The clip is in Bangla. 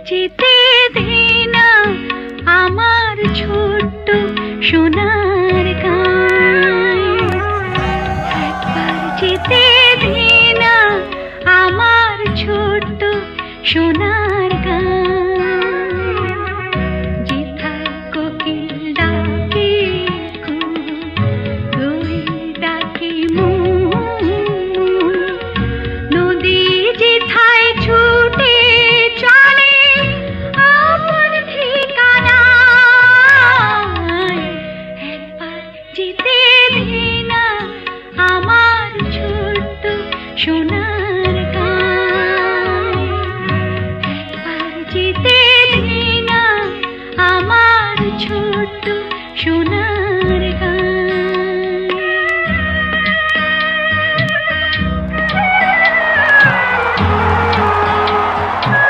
যেতে দে না আমার ছোট্ট সোনার গাঁয়ে, একবার যেতে দে না আমার ছোট্ট সোনার গাঁয়ে। যেথায় কোকিল ডাকে কু, দোয়েল ডাকে মু, নদী যেথায় ছুটে চলে আপন ঠিকানায়, একবার যেতে দে না আমার ছোট্ট সোনার গাঁয়ে, একবার যেতে দে না আমার ছোট্ট সোনার